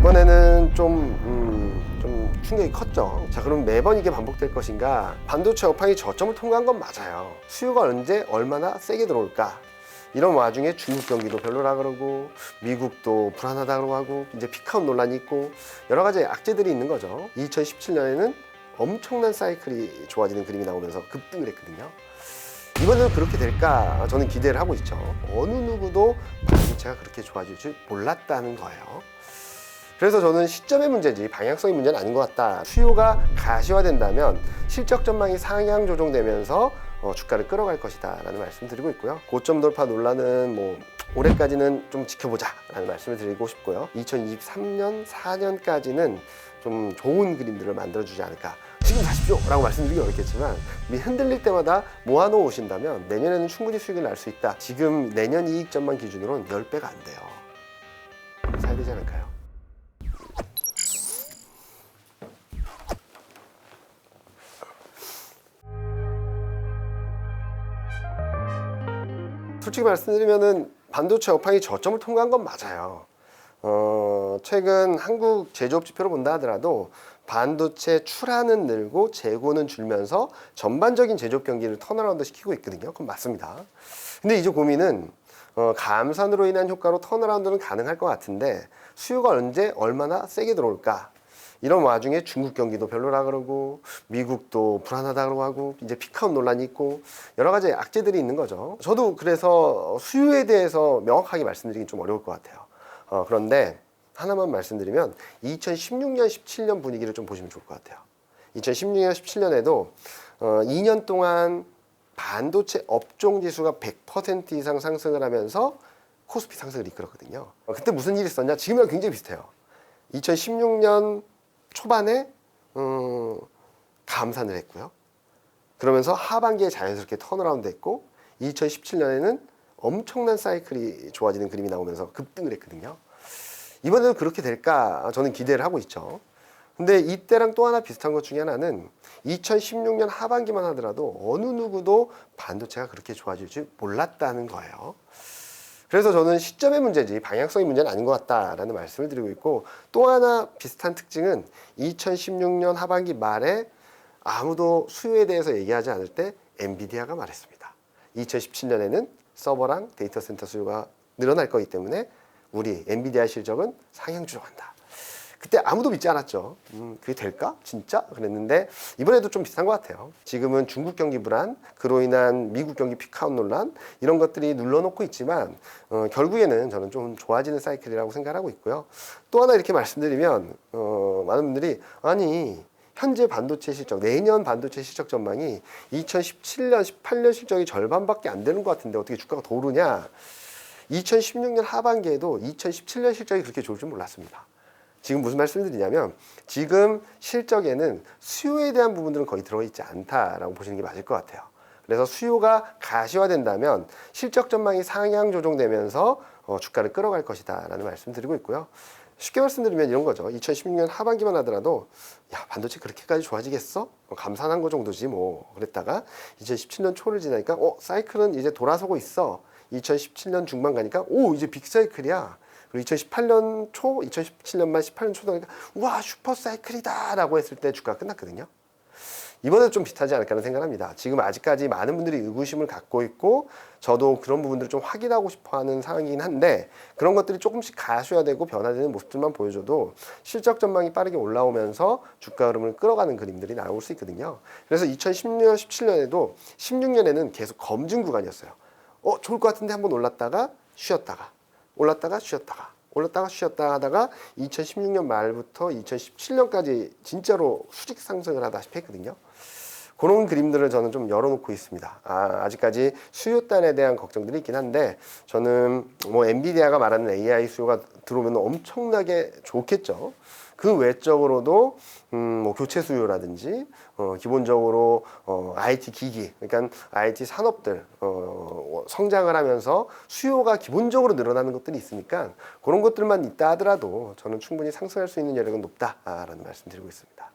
이번에는 좀 충격이 컸죠. 자, 그럼 매번 이게 반복될 것인가? 반도체 업황이 저점을 통과한 건 맞아요. 수요가 언제 얼마나 세게 들어올까? 이런 와중에 중국 경기도 별로라 그러고 미국도 불안하다고 하고 이제 피크아웃 논란이 있고 여러 가지 악재들이 있는 거죠. 2017년에는 엄청난 사이클이 좋아지는 그림이 나오면서 급등을 했거든요. 이번에는 그렇게 될까 저는 기대를 하고 있죠. 어느 누구도 반도체가 그렇게 좋아질 줄 몰랐다는 거예요. 그래서 저는 시점의 문제지 방향성의 문제는 아닌 것 같다. 수요가 가시화된다면 실적 전망이 상향 조정되면서 주가를 끌어갈 것이다 라는 말씀 드리고 있고요. 고점 돌파 논란은 올해까지는 좀 지켜보자 라는 말씀을 드리고 싶고요. 2023년 4년까지는 좀 좋은 그림들을 만들어주지 않을까. 지금 사십시오 라고 말씀드리기 어렵겠지만 흔들릴 때마다 모아놓으 오신다면 내년에는 충분히 수익을 날 수 있다. 지금 내년 이익 전망 기준으로는 10배가 안 돼요. 사야 되지 않을까요? 솔직히 말씀드리면은 반도체 업황이 저점을 통과한 건 맞아요. 최근 한국 제조업 지표로 본다 하더라도 반도체 출하는 늘고 재고는 줄면서 전반적인 제조업 경기를 턴어라운드 시키고 있거든요. 그건 맞습니다. 근데 이제 고민은 감산으로 인한 효과로 턴어라운드는 가능할 것 같은데 수요가 언제 얼마나 세게 들어올까? 이런 와중에 중국 경기도 별로라 그러고 미국도 불안하다고 하고 이제 피크아웃 논란이 있고 여러 가지 악재들이 있는 거죠. 저도 그래서 수요에 대해서 명확하게 말씀드리긴 좀 어려울 것 같아요. 그런데 하나만 말씀드리면 2016년, 17년 분위기를 좀 보시면 좋을 것 같아요. 2016년, 17년에도 2년 동안 반도체 업종 지수가 100% 이상 상승을 하면서 코스피 상승을 이끌었거든요. 그때 무슨 일이 있었냐? 지금이랑 굉장히 비슷해요. 2016년 초반에 감산을 했고요. 그러면서 하반기에 자연스럽게 턴어라운드 했고 2017년에는 엄청난 사이클이 좋아지는 그림이 나오면서 급등을 했거든요. 이번에도 그렇게 될까 저는 기대를 하고 있죠. 근데 이때랑 또 하나 비슷한 것 중에 하나는 2016년 하반기만 하더라도 어느 누구도 반도체가 그렇게 좋아질 줄 몰랐다는 거예요. 그래서 저는 시점의 문제지 방향성의 문제는 아닌 것 같다라는 말씀을 드리고 있고, 또 하나 비슷한 특징은 2016년 하반기 말에 아무도 수요에 대해서 얘기하지 않을 때 엔비디아가 말했습니다. 2017년에는 서버랑 데이터 센터 수요가 늘어날 거기 때문에 우리 엔비디아 실적은 상향 조정한다. 그때 아무도 믿지 않았죠. 그게 될까? 진짜? 그랬는데 이번에도 좀 비슷한 것 같아요. 지금은 중국 경기 불안, 그로 인한 미국 경기 피크아웃 논란 이런 것들이 눌러놓고 있지만 결국에는 저는 좀 좋아지는 사이클이라고 생각하고 있고요. 또 하나 이렇게 말씀드리면 많은 분들이 아니 현재 반도체 실적, 내년 반도체 실적 전망이 2017년, 18년 실적이 절반밖에 안 되는 것 같은데 어떻게 주가가 더 오르냐? 2016년 하반기에도 2017년 실적이 그렇게 좋을 줄 몰랐습니다. 지금 무슨 말씀을 드리냐면 지금 실적에는 수요에 대한 부분들은 거의 들어있지 않다라고 보시는 게 맞을 것 같아요. 그래서 수요가 가시화된다면 실적 전망이 상향 조정되면서 주가를 끌어갈 것이다 라는 말씀 드리고 있고요. 쉽게 말씀드리면 이런 거죠. 2016년 하반기만 하더라도 야 반도체 그렇게까지 좋아지겠어? 감산한 거 정도지 뭐 그랬다가 2017년 초를 지나니까 사이클은 이제 돌아서고 있어. 2017년 중반 가니까 이제 빅사이클이야. 그리고 2018년 초, 2017년 말 18년 초 되니까 우와 슈퍼사이클이다 라고 했을 때 주가가 끝났거든요. 이번에도 좀 비슷하지 않을까 생각합니다. 지금 아직까지 많은 분들이 의구심을 갖고 있고 저도 그런 부분들을 좀 확인하고 싶어하는 상황이긴 한데 그런 것들이 조금씩 가시화되고 변화되는 모습들만 보여줘도 실적 전망이 빠르게 올라오면서 주가 흐름을 끌어가는 그림들이 나올 수 있거든요. 그래서 2016년, 17년에도 16년에는 계속 검증 구간이었어요. 좋을 것 같은데 한번 올랐다가 쉬었다가 올랐다가 쉬었다가 올랐다가 쉬었다가 하다가 2016년 말부터 2017년까지 진짜로 수직 상승을 하다시피 했거든요. 그런 그림들을 저는 좀 열어놓고 있습니다. 아직까지 수요단에 대한 걱정들이 있긴 한데 저는 엔비디아가 말하는 AI 수요가 들어오면 엄청나게 좋겠죠. 그 외적으로도 교체 수요라든지 기본적으로 IT 기기, 그러니까 IT 산업들 성장을 하면서 수요가 기본적으로 늘어나는 것들이 있으니까 그런 것들만 있다 하더라도 저는 충분히 상승할 수 있는 여력은 높다라는 말씀 드리고 있습니다.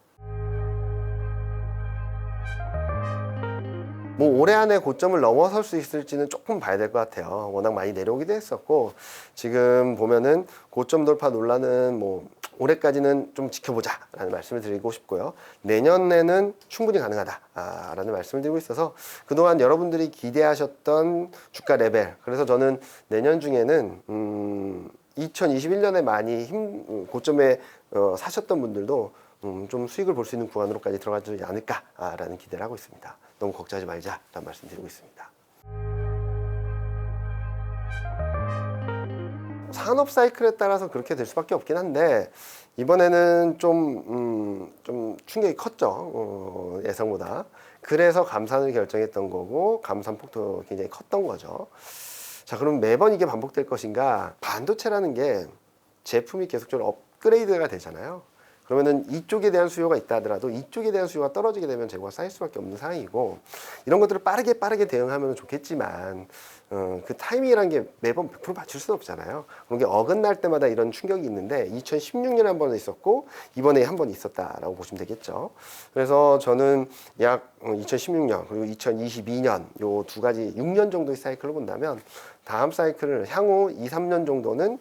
올해 안에 고점을 넘어설 수 있을지는 조금 봐야 될 것 같아요. 워낙 많이 내려오기도 했었고 지금 보면은 고점 돌파 논란은 올해까지는 좀 지켜보자라는 말씀을 드리고 싶고요. 내년에는 충분히 가능하다라는 말씀을 드리고 있어서 그동안 여러분들이 기대하셨던 주가 레벨, 그래서 저는 내년 중에는 2021년에 많이 고점에 사셨던 분들도 좀 수익을 볼 수 있는 구간으로까지 들어가지 않을까라는 기대를 하고 있습니다. 너무 걱정하지 말자라는 말씀 드리고 있습니다. 산업 사이클에 따라서 그렇게 될 수밖에 없긴 한데 이번에는 좀 충격이 컸죠. 예상보다. 그래서 감산을 결정했던 거고 감산폭도 굉장히 컸던 거죠. 자, 그럼 매번 이게 반복될 것인가? 반도체라는 게 제품이 계속적으로 업그레이드가 되잖아요. 그러면은 이쪽에 대한 수요가 있다 하더라도 이쪽에 대한 수요가 떨어지게 되면 재고가 쌓일 수밖에 없는 상황이고, 이런 것들을 빠르게 대응하면 좋겠지만 그 타이밍이라는 게 매번 100% 맞출 수는 없잖아요. 그런 게 어긋날 때마다 이런 충격이 있는데 2016년에 한 번 있었고 이번에 한 번 있었다라고 보시면 되겠죠. 그래서 저는 약 2016년 그리고 2022년 요 두 가지 6년 정도의 사이클로 본다면 다음 사이클을 향후 2, 3년 정도는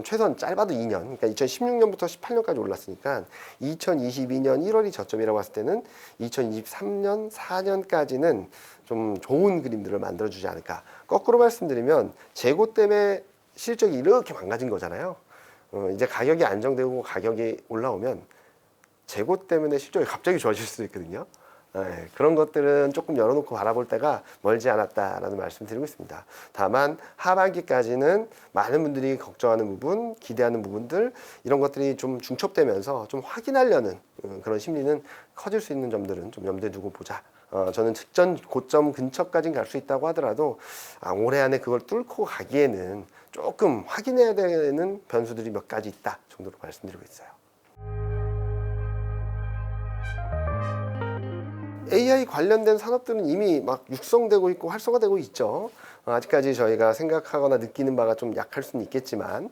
최소한 짧아도 2년, 그러니까 2016년부터 18년까지 올랐으니까 2022년 1월이 저점이라고 봤을 때는 2023년 4년까지는 좀 좋은 그림들을 만들어주지 않을까. 거꾸로 말씀드리면 재고 때문에 실적이 이렇게 망가진 거잖아요. 이제 가격이 안정되고 가격이 올라오면 재고 때문에 실적이 갑자기 좋아질 수도 있거든요. 네, 그런 것들은 조금 열어놓고 바라볼 때가 멀지 않았다라는 말씀 드리고 있습니다. 다만 하반기까지는 많은 분들이 걱정하는 부분, 기대하는 부분들, 이런 것들이 좀 중첩되면서 좀 확인하려는 그런 심리는 커질 수 있는 점들은 좀 염두에 두고 보자. 저는 직전 고점 근처까지는 갈 수 있다고 하더라도 올해 안에 그걸 뚫고 가기에는 조금 확인해야 되는 변수들이 몇 가지 있다 정도로 말씀드리고 있어요. AI 관련된 산업들은 이미 막 육성되고 있고 활성화되고 있죠. 아직까지 저희가 생각하거나 느끼는 바가 좀 약할 수는 있겠지만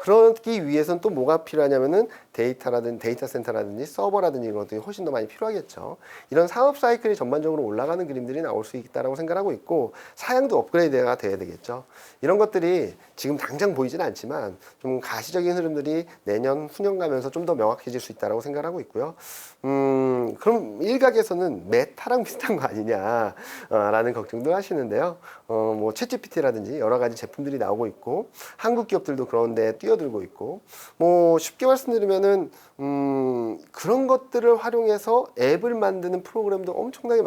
그러기 위해서는 또 뭐가 필요하냐면은 데이터라든지 데이터 센터라든지 서버라든지 이런 것들이 훨씬 더 많이 필요하겠죠. 이런 사업 사이클이 전반적으로 올라가는 그림들이 나올 수 있다라고 생각하고 있고, 사양도 업그레이드가 돼야 되겠죠. 이런 것들이 지금 당장 보이지는 않지만 좀 가시적인 흐름들이 내년 후년 가면서 좀 더 명확해질 수 있다라고 생각하고 있고요. 그럼 일각에서는 메타랑 비슷한 거 아니냐라는 걱정도 하시는데요. 뭐 챗GPT라든지 여러 가지 제품들이 나오고 있고 한국 기업들도 그런데 뛰어들고 있고, 뭐 쉽게 말씀드리면은 그런 것들을 활용해서 앱을 만드는 프로그램도 엄청나게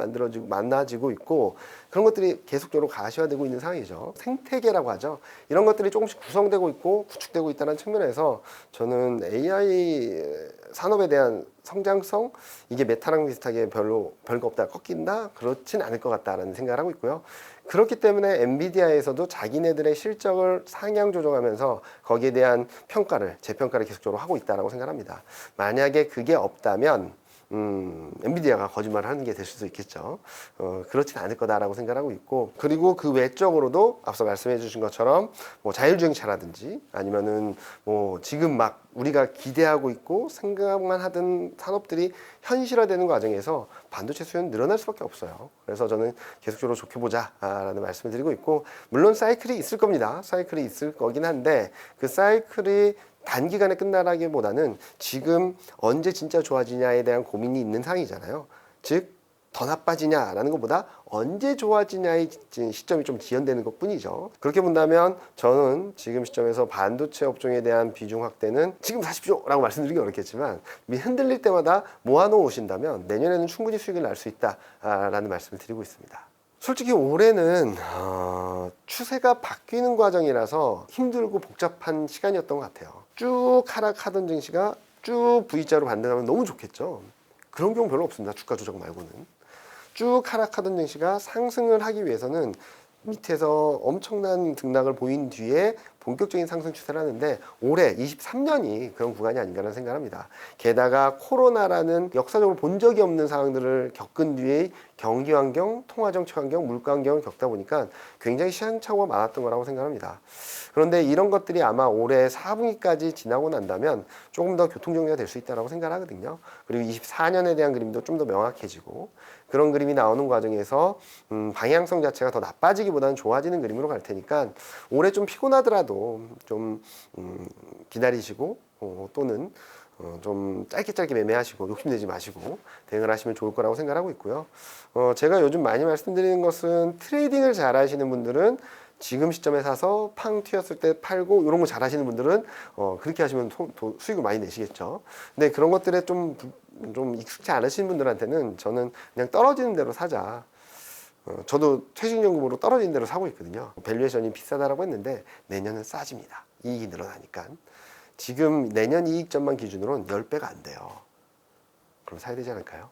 많아지고 있고, 그런 것들이 계속적으로 가시화되고 있는 상황이죠. 생태계라고 하죠. 이런 것들이 조금씩 구성되고 있고 구축되고 있다는 측면에서 저는 AI 산업에 대한 성장성, 이게 메타랑 비슷하게 별거 없다, 꺾인다, 그렇진 않을 것 같다라는 생각을 하고 있고요. 그렇기 때문에 엔비디아에서도 자기네들의 실적을 상향 조정하면서 거기에 대한 재평가를 계속적으로 하고 있다라고 생각합니다. 만약에 그게 없다면 엔비디아가 거짓말을 하는 게 될 수도 있겠죠. 그렇진 않을 거다라고 생각하고 있고, 그리고 그 외적으로도 앞서 말씀해 주신 것처럼 뭐 자율주행차라든지 아니면은 뭐 지금 막 우리가 기대하고 있고 생각만 하던 산업들이 현실화되는 과정에서 반도체 수요는 늘어날 수밖에 없어요. 그래서 저는 계속적으로 좋게 보자라는 말씀을 드리고 있고, 물론 사이클이 있을 겁니다. 사이클이 있을 거긴 한데 그 사이클이 단기간에 끝나라기보다는 지금 언제 진짜 좋아지냐에 대한 고민이 있는 상황이잖아요. 즉 더 나빠지냐라는 것보다 언제 좋아지냐의 시점이 좀 지연되는 것 뿐이죠. 그렇게 본다면 저는 지금 시점에서 반도체 업종에 대한 비중 확대는 지금 사십시오 라고 말씀드리기 어렵겠지만 흔들릴 때마다 모아놓으신다면 내년에는 충분히 수익을 날 수 있다라는 말씀을 드리고 있습니다. 솔직히 올해는 추세가 바뀌는 과정이라서 힘들고 복잡한 시간이었던 것 같아요. 쭉 하락하던 증시가 쭉 V자로 반등하면 너무 좋겠죠. 그런 경우 별로 없습니다. 주가 조작 말고는. 쭉 하락하던 증시가 상승을 하기 위해서는 밑에서 엄청난 등락을 보인 뒤에 본격적인 상승 추세를 하는데 올해 23년이 그런 구간이 아닌가라는 생각을 합니다. 게다가 코로나라는 역사적으로 본 적이 없는 상황들을 겪은 뒤에 경기 환경, 통화 정책 환경, 물가 환경을 겪다 보니까 굉장히 시행착오가 많았던 거라고 생각합니다. 그런데 이런 것들이 아마 올해 4분기까지 지나고 난다면 조금 더 교통정리가 될 수 있다고 생각을 하거든요. 그리고 24년에 대한 그림도 좀 더 명확해지고, 그런 그림이 나오는 과정에서 방향성 자체가 더 나빠지기보다는 좋아지는 그림으로 갈 테니까 올해 좀 피곤하더라도 좀 기다리시고 또는 좀 짧게 매매하시고 욕심내지 마시고 대응을 하시면 좋을 거라고 생각하고 있고요. 제가 요즘 많이 말씀드리는 것은 트레이딩을 잘 하시는 분들은 지금 시점에 사서 팡 튀었을 때 팔고 이런 거 잘 하시는 분들은 그렇게 하시면 수익을 많이 내시겠죠. 근데 그런 것들에 좀 익숙치 않으신 분들한테는 저는 그냥 떨어지는 대로 사자. 저도 퇴직연금으로 떨어지는 대로 사고 있거든요. 밸류에이션이 비싸다라고 했는데 내년은 싸집니다. 이익이 늘어나니까. 지금 내년 이익전망 기준으로는 10배가 안 돼요. 그럼 사야 되지 않을까요?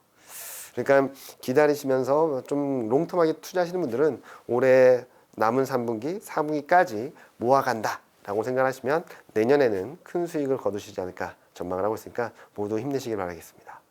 그러니까 기다리시면서 좀 롱텀하게 투자하시는 분들은 올해 남은 3분기, 4분기까지 모아간다 라고 생각하시면 내년에는 큰 수익을 거두시지 않을까 전망을 하고 있으니까 모두 힘내시길 바라겠습니다.